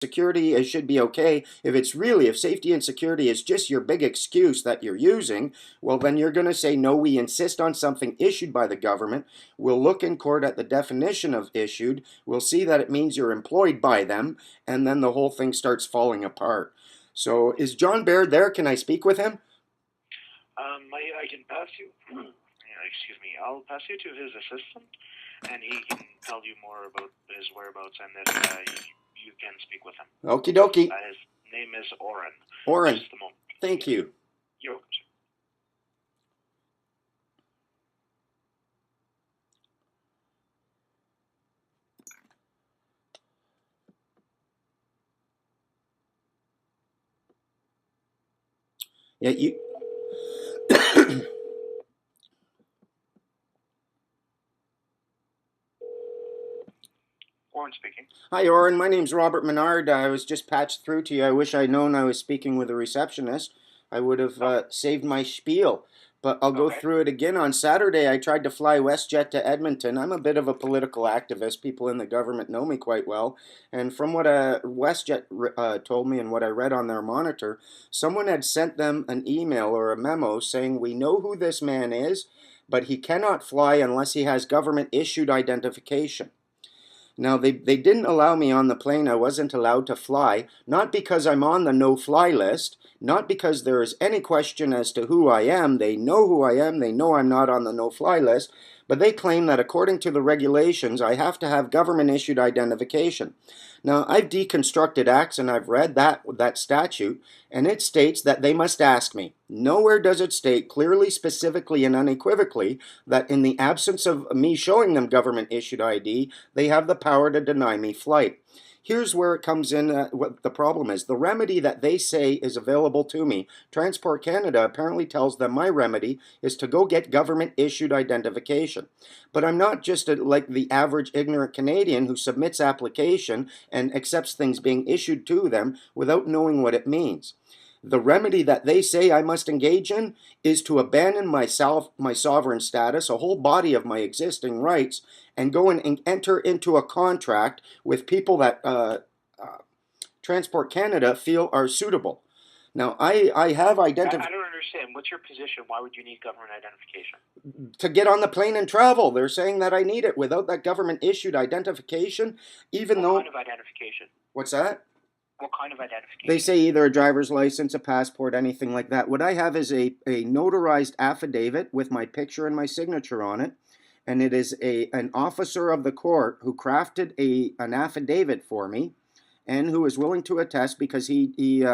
security should be okay. If safety and security is just your big excuse that you're using, well, then you're going to say, no, we insist on something issued by the government. We'll look in court at the definition of issued. We'll see that it means you're employed by them, and then the whole thing starts falling apart. So is John Baird there? Can I speak with him? I can pass you, excuse me, I'll pass you to his assistant, and he can tell you more about his whereabouts, and if you can speak with him. Okie dokie. His name is Oren. Oren. Just a moment. Thank you. You're welcome, sir. Yeah, you. Oren speaking. Hi, Oren. My name's Robert Menard. I was just patched through to you. I wish I'd known I was speaking with a receptionist. I would have saved my spiel. But I'll go through it again. On Saturday, I tried to fly WestJet to Edmonton. I'm a bit of a political activist. People in the government know me quite well. And from what WestJet told me and what I read on their monitor, someone had sent them an email or a memo saying, we know who this man is, but he cannot fly unless he has government-issued identification. Now, they didn't allow me on the plane. I wasn't allowed to fly, not because I'm on the no-fly list, not because there is any question as to who I am. They know who I am. They know I'm not on the no-fly list, but they claim that according to the regulations, I have to have government-issued identification. Now, I've deconstructed acts and I've read that statute, and it states that they must ask me. Nowhere does it state clearly, specifically, and unequivocally that in the absence of me showing them government-issued ID, they have the power to deny me flight. Here's where it comes in, what the problem is. The remedy that they say is available to me, Transport Canada apparently tells them my remedy is to go get government-issued identification. But I'm not just like the average ignorant Canadian who submits application and accepts things being issued to them without knowing what it means. The remedy that they say I must engage in is to abandon my sovereign status, a whole body of my existing rights, and go and enter into a contract with people that Transport Canada feel are suitable. Now, I have identified... I don't understand. What's your position? Why would you need government identification? To get on the plane and travel. They're saying that I need it. Without that government-issued identification, even though... What kind of identification? What's that? What kind of identification? They say either a driver's license, a passport, anything like that. What I have is a notarized affidavit with my picture and my signature on it. And it is an officer of the court who crafted an affidavit for me and who is willing to attest because he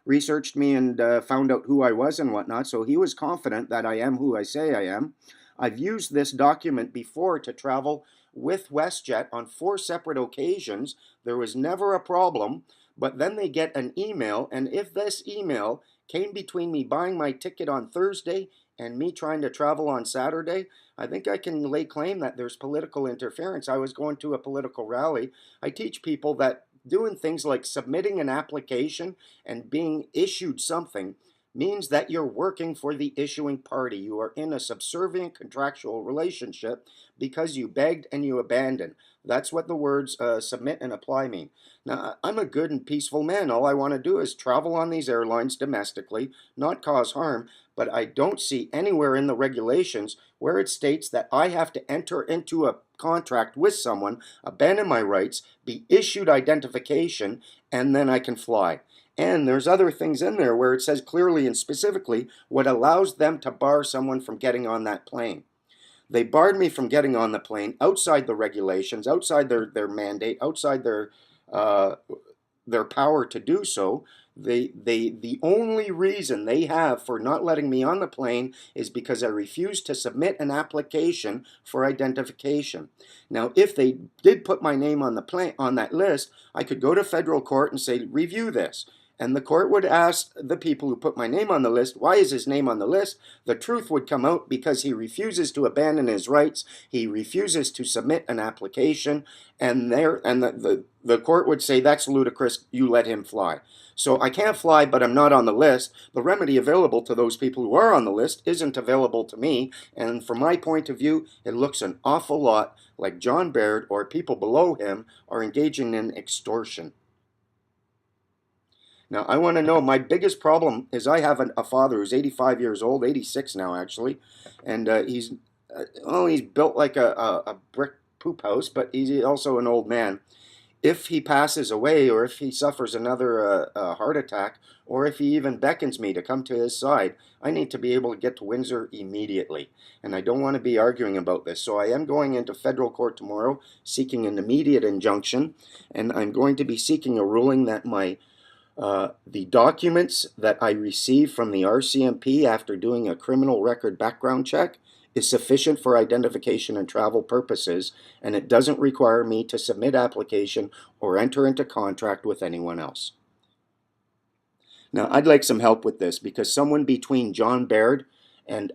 researched me and found out who I was and whatnot. So he was confident that I am who I say I am. I've used this document before to travel with WestJet on 4 separate occasions. There was never a problem. But then they get an email, and if this email came between me buying my ticket on Thursday and me trying to travel on Saturday, I think I can lay claim that there's political interference. I was going to a political rally. I teach people that doing things like submitting an application and being issued something means that you're working for the issuing party. You are in a subservient contractual relationship because you begged and you abandoned. That's what the words submit and apply mean. Now, I'm a good and peaceful man. All I want to do is travel on these airlines domestically, not cause harm, but I don't see anywhere in the regulations where it states that I have to enter into a contract with someone, abandon my rights, be issued identification, and then I can fly. And there's other things in there where it says clearly and specifically what allows them to bar someone from getting on that plane. They barred me from getting on the plane outside the regulations, outside their mandate, outside their power to do so. The only reason they have for not letting me on the plane is because I refused to submit an application for identification. Now, if they did put my name on the plane on that list, I could go to federal court and say, review this. And the court would ask the people who put my name on the list, why is his name on the list? The truth would come out because he refuses to abandon his rights. He refuses to submit an application. And the court would say, that's ludicrous. You let him fly. So I can't fly, but I'm not on the list. The remedy available to those people who are on the list isn't available to me. And from my point of view, it looks an awful lot like John Baird or people below him are engaging in extortion. Now, I want to know, my biggest problem is I have a father who's 85 years old, 86 now actually, and he's built like a brick poop house, but he's also an old man. If he passes away, or if he suffers another heart attack, or if he even beckons me to come to his side, I need to be able to get to Windsor immediately. And I don't want to be arguing about this. So I am going into federal court tomorrow seeking an immediate injunction, and I'm going to be seeking a ruling that the documents that I received from the RCMP after doing a criminal record background check is sufficient for identification and travel purposes, and it doesn't require me to submit application or enter into contract with anyone else. Now, I'd like some help with this because someone between John Baird and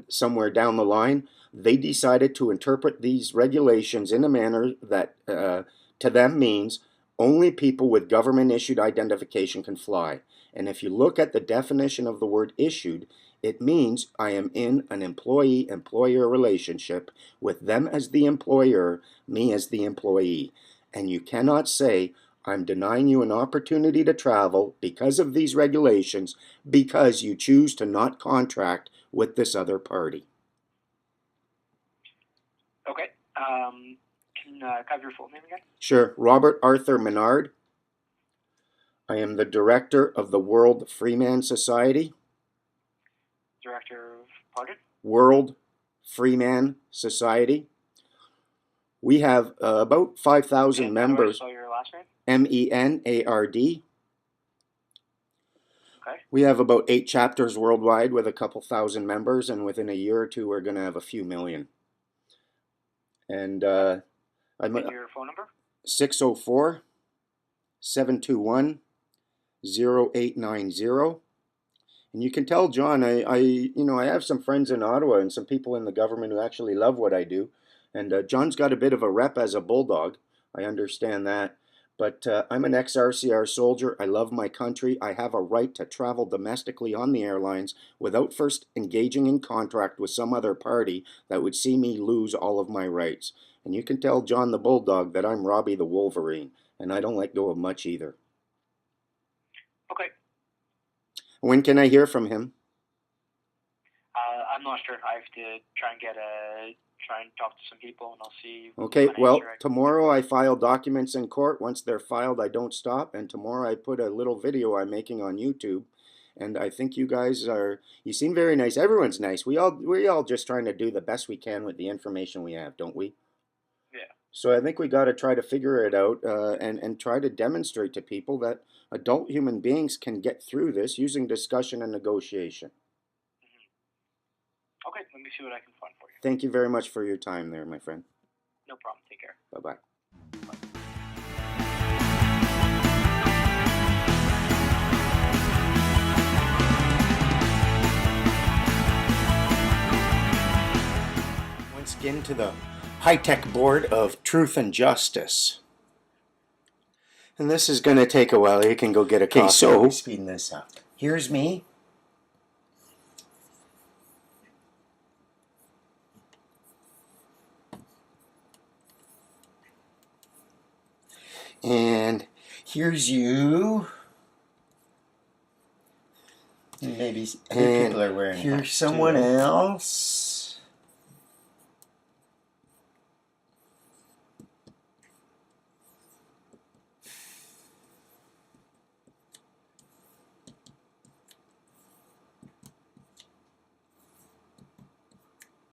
somewhere down the line, they decided to interpret these regulations in a manner that to them means only people with government-issued identification can fly. And if you look at the definition of the word issued, it means I am in an employee-employer relationship with them as the employer, me as the employee. And you cannot say, I'm denying you an opportunity to travel because of these regulations because you choose to not contract with this other party. Okay. Can I have your full name again? Sure. Robert Arthur Menard. I am the director of the World Freeman Society. Director of, pardon? World Freeman Society. We have about 5,000 members. How do I spell your last name? M-E-N-A-R-D. Okay. We have about 8 chapters worldwide with a couple thousand members, and within a year or two we're going to have a few million. And And your phone number? 604-721-0890. And you can tell John, I have some friends in Ottawa and some people in the government who actually love what I do. And John's got a bit of a rep as a bulldog. I understand that. But I'm an ex-RCR soldier. I love my country. I have a right to travel domestically on the airlines without first engaging in contract with some other party that would see me lose all of my rights. And you can tell John the Bulldog that I'm Robbie the Wolverine, and I don't let go of much either. Okay. When can I hear from him? I'm not sure. I have to try and talk to some people, and I'll see. Okay, well, tomorrow I file documents in court. Once they're filed, I don't stop, and tomorrow I put a little video I'm making on YouTube. And I think you guys you seem very nice. Everyone's nice. We're all just trying to do the best we can with the information we have, don't we? Yeah. So I think we got to try to figure it out and try to demonstrate to people that adult human beings can get through this using discussion and negotiation. Mm-hmm. Okay, let me see what I can find for you. Thank you very much for your time there, my friend. No problem. Take care. Bye-bye. Once again to the high-tech board of truth and justice. And this is going to take a while. You can go get a coffee. Okay, so speeding this up. Here's me. And here's you. Maybe people are wearing. Here's someone else.